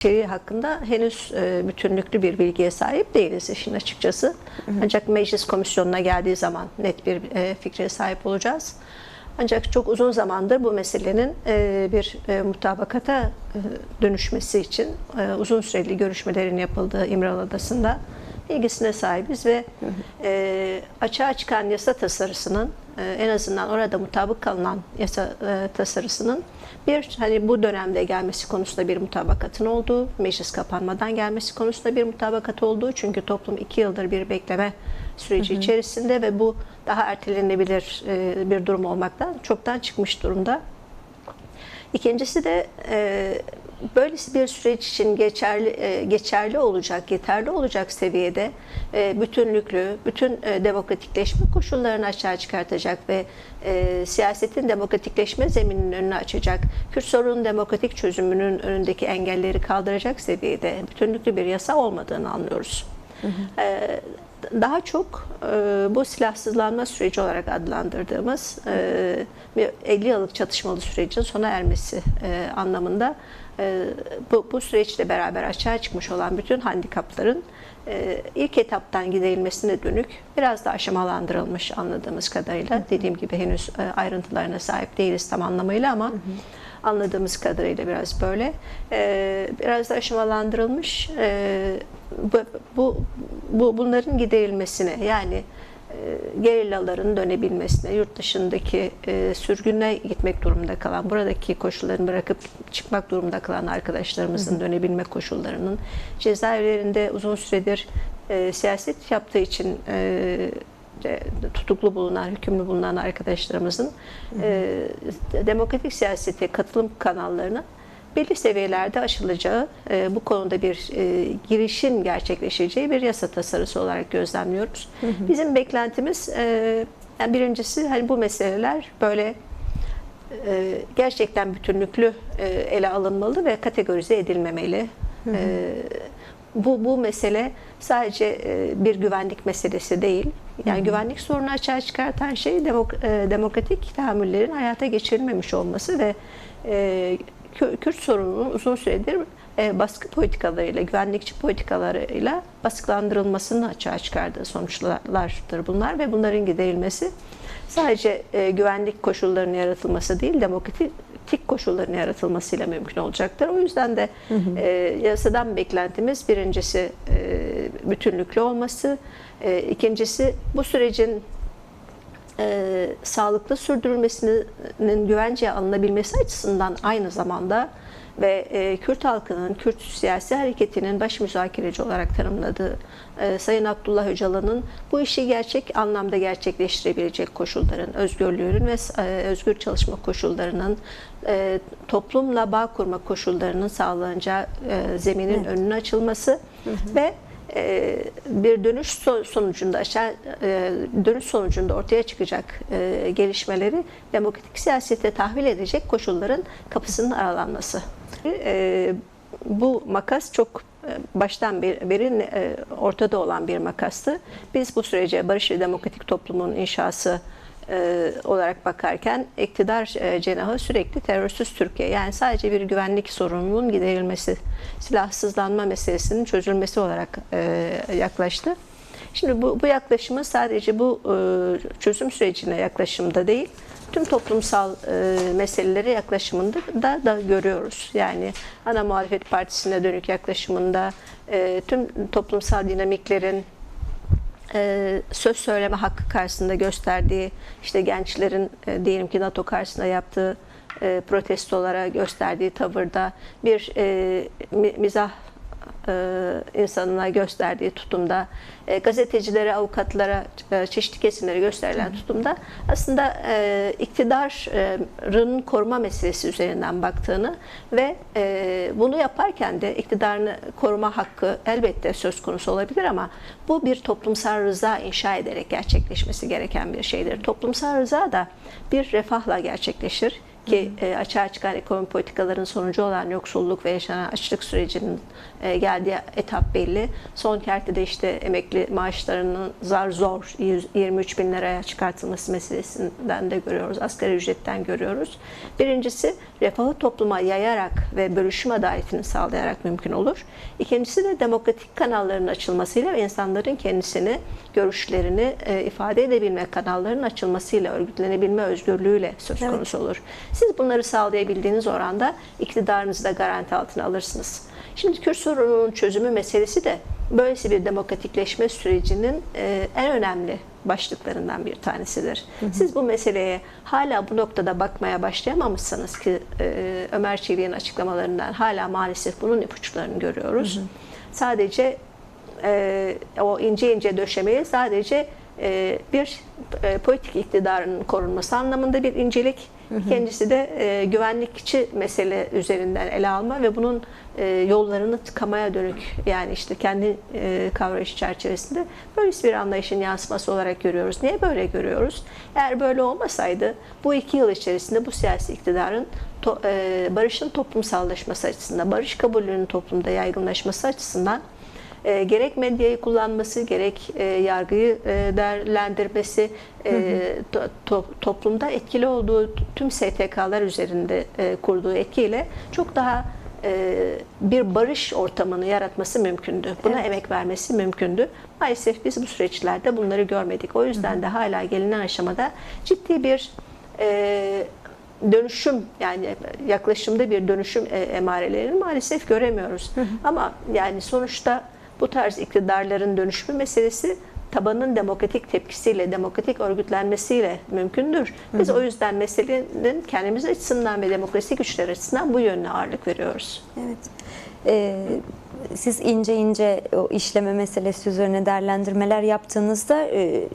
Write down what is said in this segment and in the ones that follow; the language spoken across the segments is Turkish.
içeriği hakkında henüz bütünlüklü bir bilgiye sahip değiliz işin açıkçası. Ancak meclis komisyonuna geldiği zaman net bir fikre sahip olacağız. Ancak çok uzun zamandır bu meselenin bir mutabakata dönüşmesi için uzun süreli görüşmelerin yapıldığı İmralı Adası'nda bilgisine sahibiz ve açığa çıkan yasa tasarısının en azından orada mutabık kalınan yasa tasarısının hani bu dönemde gelmesi konusunda bir mutabakatın olduğu, meclis kapanmadan gelmesi konusunda bir mutabakat olduğu, çünkü toplum 2 yıldır bir bekleme süreci içerisinde ve bu daha ertelenebilir bir durum olmaktan çoktan çıkmış durumda. İkincisi de böylesi bir süreç için geçerli olacak, yeterli olacak seviyede bütünlüklü, bütün demokratikleşme koşullarını açığa çıkartacak ve siyasetin demokratikleşme zemininin önünü açacak, Kürt sorunun demokratik çözümünün önündeki engelleri kaldıracak seviyede bütünlüklü bir yasa olmadığını anlıyoruz. Daha çok bu silahsızlanma süreci olarak adlandırdığımız 50 yıllık çatışmalı sürecin sona ermesi anlamında bu süreçle beraber açığa çıkmış olan bütün handikapların ilk etaptan giderilmesine dönük biraz da aşamalandırılmış anladığımız kadarıyla. Dediğim gibi henüz ayrıntılarına sahip değiliz tam anlamıyla ama anladığımız kadarıyla biraz böyle. Biraz da aşamalandırılmış. Bunların giderilmesine, yani gerillaların dönebilmesine, yurt dışındaki sürgüne gitmek durumunda kalan, buradaki koşullarını bırakıp çıkmak durumunda kalan arkadaşlarımızın dönebilme koşullarının, cezaevlerinde uzun süredir siyaset yaptığı için tutuklu bulunan, hükümlü bulunan arkadaşlarımızın demokratik siyasete katılım kanallarını belli seviyelerde aşılacağı, bu konuda bir girişin gerçekleşeceği bir yasa tasarısı olarak gözlemliyoruz. Bizim beklentimiz, yani birincisi hani bu meseleler böyle gerçekten ele alınmalı ve kategorize edilmemeli. Bu mesele sadece bir güvenlik meselesi değil. Yani güvenlik sorunu açığa çıkartan şey demokratik tahammüllerin hayata geçirilmemiş olması ve Kürt sorununun uzun süredir baskı politikalarıyla, güvenlikçi politikalarıyla baskılandırılmasını açığa çıkardığı sonuçlardır bunlar ve bunların giderilmesi sadece güvenlik koşullarının yaratılması değil, demokratik koşulların yaratılmasıyla mümkün olacaktır. O yüzden de yasadan beklentimiz birincisi bütünlüklü olması, ikincisi bu sürecin sağlıklı sürdürülmesinin güvenceye alınabilmesi açısından aynı zamanda ve Kürt halkının, Kürt siyasi hareketinin baş müzakereci olarak tanımladığı Sayın Abdullah Öcalan'ın bu işi gerçek anlamda gerçekleştirebilecek koşulların, özgürlüğünün ve özgür çalışma koşullarının, toplumla bağ kurma koşullarının sağlanacağı zeminin önünün açılması ve bir dönüş sonucunda ortaya çıkacak gelişmeleri demokratik siyasete tahvil edecek koşulların kapısının aralanması. Bu makas çok baştan beri ortada olan bir makastı. Biz bu sürece barış ve demokratik toplumun inşası olarak bakarken iktidar cenahı sürekli terörsüz Türkiye, yani sadece bir güvenlik sorununun giderilmesi, silahsızlanma meselesinin çözülmesi olarak yaklaştı. Şimdi bu yaklaşımı sadece bu çözüm sürecine yaklaşımda değil, tüm toplumsal meselelere yaklaşımında da görüyoruz. Yani ana muhalefet partisine dönük yaklaşımında tüm toplumsal dinamiklerin söz söyleme hakkı karşısında gösterdiği, işte gençlerin diyelim ki NATO karşısında yaptığı protestolara gösterdiği tavırda, bir mizah insanına gösterdiği tutumda, gazetecilere, avukatlara, çeşitli kesimlere gösterilen tutumda aslında iktidarın koruma meselesi üzerinden baktığını ve bunu yaparken de iktidarını koruma hakkı elbette söz konusu olabilir ama bu bir toplumsal rıza inşa ederek gerçekleşmesi gereken bir şeydir. Toplumsal rıza da bir refahla gerçekleşir. ki açığa çıkan ekonomi politikaların sonucu olan yoksulluk ve yaşanan açlık sürecinin geldiği etap belli. Son kertede işte emekli maaşlarının zar zor 23 bin liraya çıkartılması meselesinden de görüyoruz. Asgari ücretten görüyoruz. Birincisi refahı topluma yayarak ve bölüşüm adaletini sağlayarak mümkün olur. İkincisi de demokratik kanalların açılmasıyla ve insanların kendisini, görüşlerini ifade edebilme kanallarının açılmasıyla, örgütlenebilme özgürlüğüyle söz konusu olur. Siz bunları sağlayabildiğiniz oranda iktidarınızı da garanti altına alırsınız. Şimdi Kürt sorununun çözümü meselesi de böylesi bir demokratikleşme sürecinin en önemli başlıklarından bir tanesidir. Siz bu meseleye hala bu noktada bakmaya başlayamamışsanız ki Ömer Çelik'in açıklamalarından hala maalesef bunun ipuçlarını görüyoruz. Sadece o ince ince döşemeyi sadece bir politik iktidarın korunması anlamında bir incelik, kendisi de güvenlikçi mesele üzerinden ele alma ve bunun yollarını tıkamaya dönük, yani işte kendi kavrayışı çerçevesinde böyle bir anlayışın yansıması olarak görüyoruz. Niye böyle görüyoruz? Eğer böyle olmasaydı bu 2 yıl içerisinde bu siyasi iktidarın barışın toplumsallaşması açısından, barış kabulünün toplumda yaygınlaşması açısından gerek medyayı kullanması, gerek yargıyı değerlendirmesi, toplumda etkili olduğu tüm STK'lar üzerinde kurduğu etkiyle çok daha bir barış ortamını yaratması mümkündü. Buna emek vermesi mümkündü. Maalesef biz bu süreçlerde bunları görmedik. O yüzden de hala gelinen aşamada ciddi bir dönüşüm, yani yaklaşımda bir dönüşüm emarelerini maalesef göremiyoruz. Ama yani sonuçta bu tarz iktidarların dönüşümü meselesi tabanın demokratik tepkisiyle, demokratik örgütlenmesiyle mümkündür. Biz o yüzden meselenin kendimiz açısından ve demokrasi güçler açısından bu yönüne ağırlık veriyoruz. Evet. Siz ince ince o işleme meselesi üzerine değerlendirmeler yaptığınızda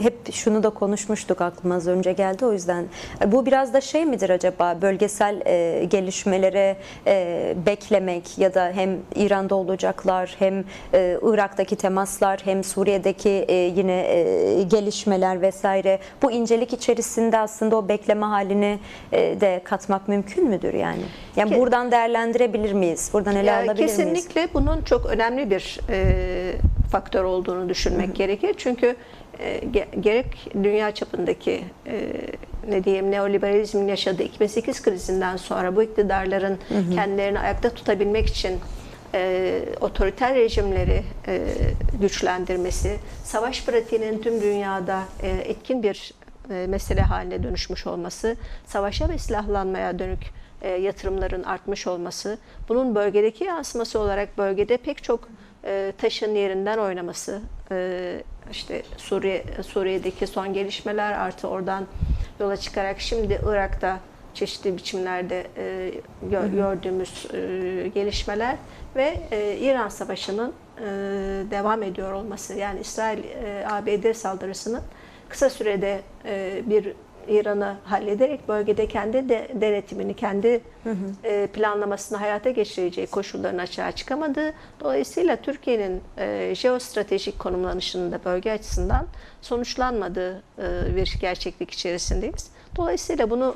hep şunu da konuşmuştuk, aklıma az önce geldi, o yüzden. Bu biraz da şey midir acaba, bölgesel gelişmelere beklemek ya da hem İran'da olacaklar, hem Irak'taki temaslar, hem Suriye'deki yine gelişmeler vesaire, bu incelik içerisinde aslında o bekleme halini de katmak mümkün müdür yani? Yani buradan değerlendirebilir miyiz? Buradan ele alabilir miyiz? Kesinlikle bunun çok önemli bir faktör olduğunu düşünmek gerekir. Çünkü gerek dünya çapındaki ne diyeyim, neoliberalizmin yaşadığı 2008 krizinden sonra bu iktidarların kendilerini ayakta tutabilmek için otoriter rejimleri güçlendirmesi, savaş pratiğinin tüm dünyada etkin bir mesele haline dönüşmüş olması, savaşa ve silahlanmaya dönük yatırımların artmış olması, bunun bölgedeki yansıması olarak bölgede pek çok taşın yerinden oynaması, işte Suriye'deki son gelişmeler artı oradan yola çıkarak şimdi Irak'ta çeşitli biçimlerde gördüğümüz gelişmeler ve İran Savaşı'nın devam ediyor olması, yani İsrail-ABD saldırısının kısa sürede bir İran'ı hallederek bölgede kendi denetimini, kendi planlamasını hayata geçireceği koşulların açığa çıkamadığı, dolayısıyla Türkiye'nin jeostratejik konumlanışının da bölge açısından sonuçlanmadığı bir gerçeklik içerisindeyiz. Dolayısıyla bunu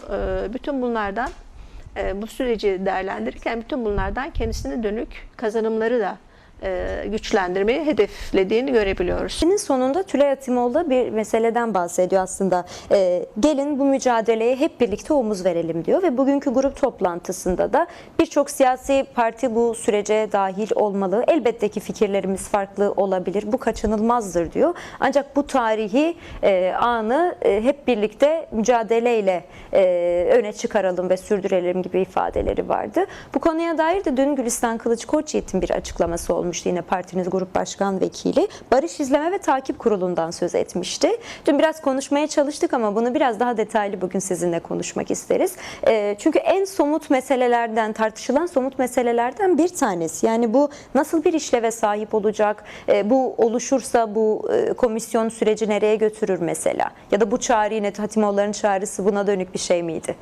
bütün bunlardan, bu süreci değerlendirirken bütün bunlardan kendisine dönük kazanımları da güçlendirmeyi hedeflediğini görebiliyoruz. Senin sonunda Tülay Hatimoğlu da bir meseleden bahsediyor aslında. Gelin bu mücadeleye hep birlikte omuz verelim diyor ve bugünkü grup toplantısında da birçok siyasi parti bu sürece dahil olmalı. Elbette ki fikirlerimiz farklı olabilir. Bu kaçınılmazdır diyor. Ancak bu tarihi anı hep birlikte mücadeleyle öne çıkaralım ve sürdürelim gibi ifadeleri vardı. Bu konuya dair de dün Gülistan Kılıç-Koçyiğit'in bir açıklaması olmuştu. Yine partiniz Grup Başkan Vekili Barış İzleme ve Takip Kurulu'ndan söz etmişti. Dün biraz konuşmaya çalıştık ama bunu biraz daha detaylı bugün sizinle konuşmak isteriz. Çünkü en somut meselelerden, tartışılan somut meselelerden bir tanesi. Yani bu nasıl bir işleve sahip olacak? Bu oluşursa bu komisyon süreci nereye götürür mesela? Ya da bu çağrı, yine Hatimoğulları'nın çağrısı buna dönük bir şey miydi?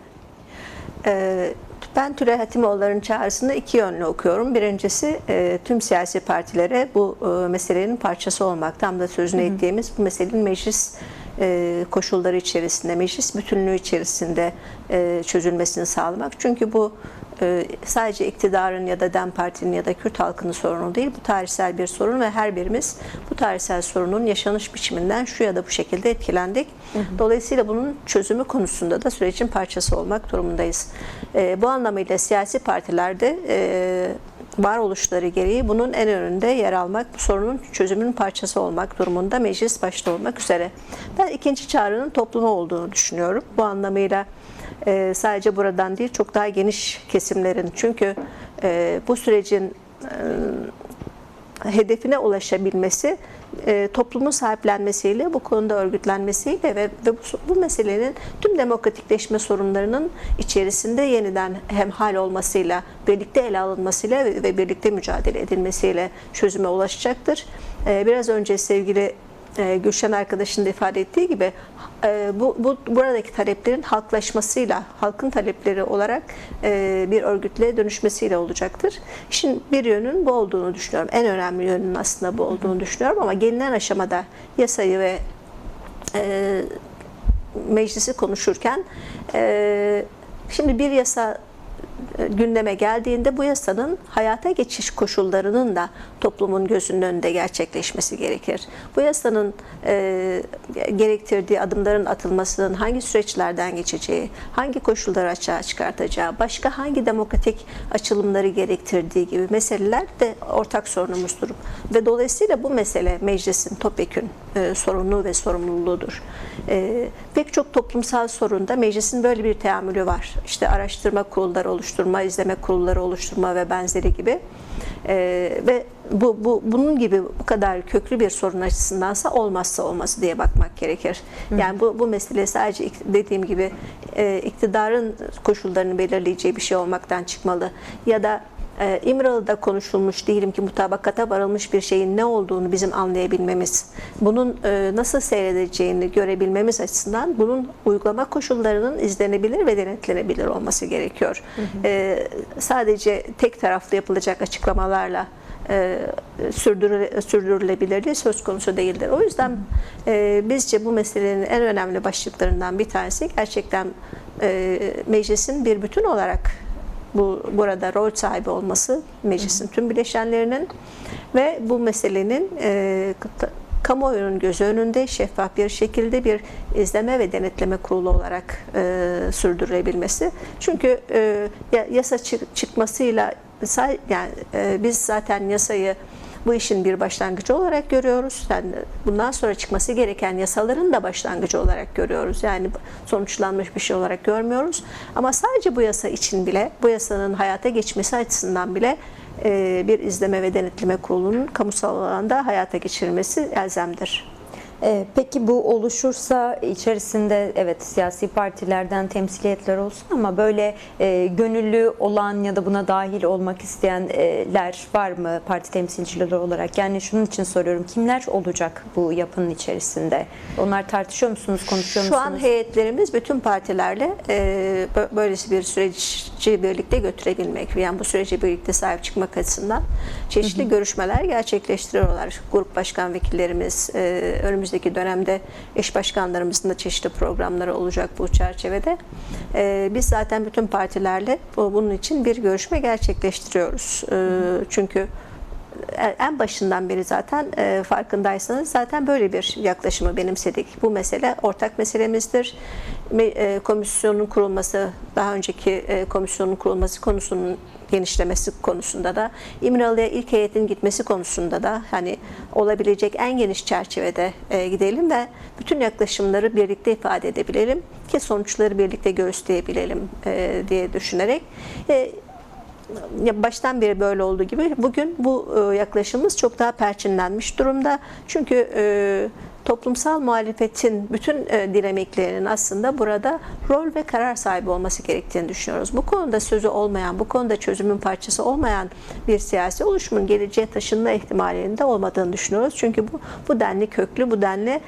Ben Tülay Hatimoğulları'nın çağrısını iki yönlü okuyorum. Birincisi tüm siyasi partilere bu meselenin parçası olmak, tam da sözünü ettiğimiz bu meselenin meclis koşulları içerisinde, meclis bütünlüğü içerisinde çözülmesini sağlamak. Çünkü bu sadece iktidarın ya da DEM Parti'nin ya da Kürt halkının sorunu değil, bu tarihsel bir sorun ve her birimiz bu tarihsel sorunun yaşanış biçiminden şu ya da bu şekilde etkilendik. Dolayısıyla bunun çözümü konusunda da sürecin parçası olmak durumundayız. Bu anlamıyla siyasi partilerde varoluşları gereği bunun en önünde yer almak, bu sorunun çözümünün parçası olmak durumunda, meclis başta olmak üzere. Ben ikinci çağrının topluma olduğunu düşünüyorum. Bu anlamıyla sadece buradan değil, çok daha geniş kesimlerin, çünkü bu sürecin hedefine ulaşabilmesi toplumun sahiplenmesiyle, bu konuda örgütlenmesiyle ve bu meselenin tüm demokratikleşme sorunlarının içerisinde yeniden hemhal olmasıyla, birlikte ele alınmasıyla ve birlikte mücadele edilmesiyle çözüme ulaşacaktır. Biraz önce sevgili Gülşen arkadaşın da ifade ettiği gibi buradaki taleplerin halklaşmasıyla, halkın talepleri olarak bir örgütlüğe dönüşmesiyle olacaktır. İşin bir yönünün bu olduğunu düşünüyorum. En önemli yönünün aslında bu olduğunu düşünüyorum ama gelinen aşamada yasayı ve meclisi konuşurken şimdi bir yasa gündeme geldiğinde bu yasanın hayata geçiş koşullarının da toplumun gözünün önünde gerçekleşmesi gerekir. Bu yasanın gerektirdiği adımların atılmasının hangi süreçlerden geçeceği, hangi koşulları açığa çıkartacağı, başka hangi demokratik açılımları gerektirdiği gibi meseleler de ortak sorunumuzdur. Ve dolayısıyla bu mesele meclisin topyekün sorumluluğu ve sorumluluğudur. Pek çok toplumsal sorunda meclisin böyle bir teamülü var. İşte araştırma kurulları oluşturma, izleme kurulları oluşturma ve benzeri gibi. Ve bunun gibi bu kadar köklü bir sorun açısındansa olmazsa olması diye bakmak gerekir. Yani bu mesele sadece dediğim gibi iktidarın koşullarını belirleyeceği bir şey olmaktan çıkmalı. Ya da İmralı'da konuşulmuş, diyelim ki mutabakata varılmış bir şeyin ne olduğunu bizim anlayabilmemiz, bunun nasıl seyredeceğini görebilmemiz açısından bunun uygulama koşullarının izlenebilir ve denetlenebilir olması gerekiyor. Sadece tek taraflı yapılacak açıklamalarla sürdürülebilirliği söz konusu değildir. O yüzden bizce bu meselenin en önemli başlıklarından bir tanesi gerçekten meclisin bir bütün olarak burada rol sahibi olması, meclisin tüm bileşenlerinin ve bu meselenin kamuoyunun gözü önünde şeffaf bir şekilde bir izleme ve denetleme kurulu olarak sürdürülebilmesi. Çünkü yasa çıkmasıyla yani biz zaten yasayı bu işin bir başlangıcı olarak görüyoruz. Yani bundan sonra çıkması gereken yasaların da başlangıcı olarak görüyoruz. Yani sonuçlanmış bir şey olarak görmüyoruz. Ama sadece bu yasa için bile, bu yasanın hayata geçmesi açısından bile bir izleme ve denetleme kurulunun kamusal alanda hayata geçirilmesi elzemdir. Peki bu oluşursa içerisinde evet siyasi partilerden temsiliyetler olsun ama böyle gönüllü olan ya da buna dahil olmak isteyenler var mı parti temsilcileri olarak? Yani şunun için soruyorum, kimler olacak bu yapının içerisinde? Onlar tartışıyor musunuz, konuşuyor musunuz? Şu an heyetlerimiz bütün partilerle böylesi bir süreci birlikte götürebilmek, yani bu sürece birlikte sahip çıkmak açısından çeşitli görüşmeler gerçekleştiriyorlar. Grup başkan vekillerimiz, önümüzdeki dönemde eş başkanlarımızın da çeşitli programları olacak bu çerçevede. Biz zaten bütün partilerle bunun için bir görüşme gerçekleştiriyoruz. Çünkü en başından beri zaten farkındaysanız zaten böyle bir yaklaşımı benimsedik. Bu mesele ortak meselemizdir. Komisyonun kurulması, daha önceki komisyonun kurulması konusunun genişlemesi konusunda da, İmralı'ya ilk heyetin gitmesi konusunda da hani olabilecek en geniş çerçevede gidelim ve bütün yaklaşımları birlikte ifade edebilelim ki sonuçları birlikte göğüsleyebilelim diye düşünerek baştan beri böyle olduğu gibi bugün bu yaklaşımımız çok daha perçinlenmiş durumda. Çünkü toplumsal muhalefetin bütün dinamiklerinin aslında burada rol ve karar sahibi olması gerektiğini düşünüyoruz. Bu konuda sözü olmayan, bu konuda çözümün parçası olmayan bir siyasi oluşumun geleceğe taşınma ihtimalinin de olmadığını düşünüyoruz. Çünkü bu denli köklü, bu denli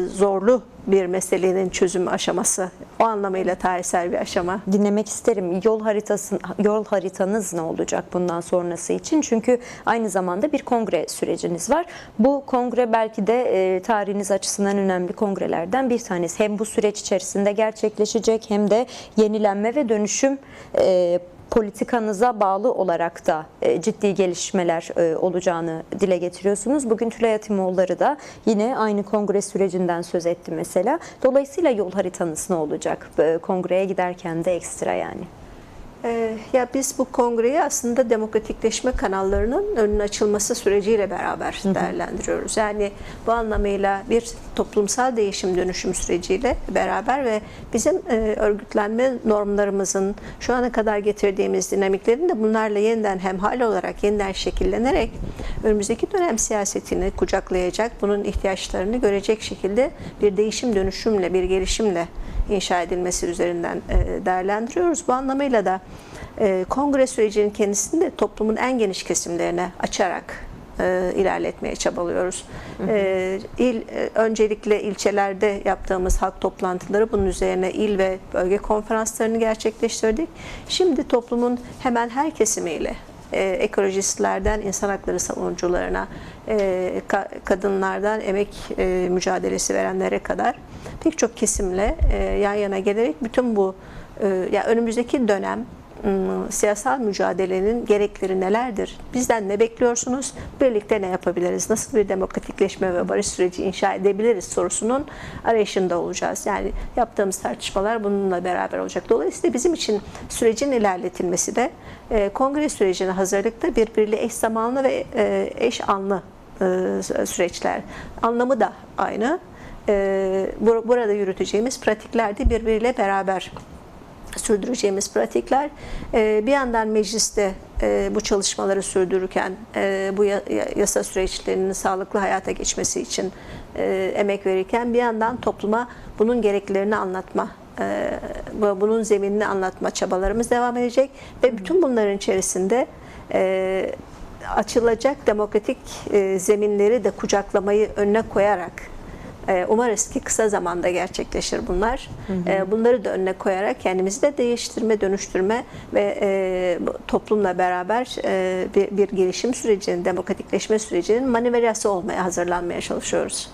zorlu bir meselenin çözüm aşaması. O anlamıyla tarihsel bir aşama. Dinlemek isterim. Yol haritanız ne olacak bundan sonrası için? Çünkü aynı zamanda bir kongre süreciniz var. Bu kongre belki de tarihiniz açısından önemli kongrelerden bir tanesi. Hem bu süreç içerisinde gerçekleşecek hem de yenilenme ve dönüşüm politikanıza bağlı olarak da ciddi gelişmeler olacağını dile getiriyorsunuz. Bugün Tülay Hatimoğulları da yine aynı kongre sürecinden söz etti mesela. Dolayısıyla yol haritanız ne olacak? Kongreye giderken de ekstra yani. Ya biz bu kongreyi aslında demokratikleşme kanallarının önünün açılması süreciyle beraber değerlendiriyoruz. Yani bu anlamıyla bir toplumsal değişim dönüşüm süreciyle beraber ve bizim örgütlenme normlarımızın şu ana kadar getirdiğimiz dinamiklerin de bunlarla yeniden hemhal olarak yeniden şekillenerek önümüzdeki dönem siyasetini kucaklayacak, bunun ihtiyaçlarını görecek şekilde bir değişim dönüşümle, bir gelişimle inşa edilmesi üzerinden değerlendiriyoruz. Bu anlamıyla da kongre sürecinin kendisini de toplumun en geniş kesimlerine açarak ilerletmeye çabalıyoruz. Öncelikle ilçelerde yaptığımız halk toplantıları, bunun üzerine il ve bölge konferanslarını gerçekleştirdik. Şimdi toplumun hemen her kesimiyle, ekolojistlerden insan hakları savunucularına, kadınlardan emek mücadelesi verenlere kadar pek çok kesimle yan yana gelerek bütün bu yani önümüzdeki dönem siyasal mücadelenin gerekleri nelerdir? Bizden ne bekliyorsunuz? Birlikte ne yapabiliriz? Nasıl bir demokratikleşme ve barış süreci inşa edebiliriz sorusunun arayışında olacağız. Yani yaptığımız tartışmalar bununla beraber olacak. Dolayısıyla bizim için sürecin ilerletilmesi de kongre sürecine hazırlıkta birbiriyle eş zamanlı ve eş anlı süreçler. Anlamı da aynı. Burada yürüteceğimiz pratikler de birbiriyle beraber sürdüreceğimiz pratikler. Bir yandan mecliste bu çalışmaları sürdürürken bu yasa süreçlerinin sağlıklı hayata geçmesi için emek verirken bir yandan topluma bunun gereklerini anlatma, bunun zeminini anlatma çabalarımız devam edecek ve bütün bunların içerisinde açılacak demokratik zeminleri de kucaklamayı önüne koyarak umarız ki kısa zamanda gerçekleşir bunlar. Bunları da önüne koyarak kendimizi de değiştirme, dönüştürme ve toplumla beraber bir gelişim sürecinin, demokratikleşme sürecinin maniveryası olmaya hazırlanmaya çalışıyoruz.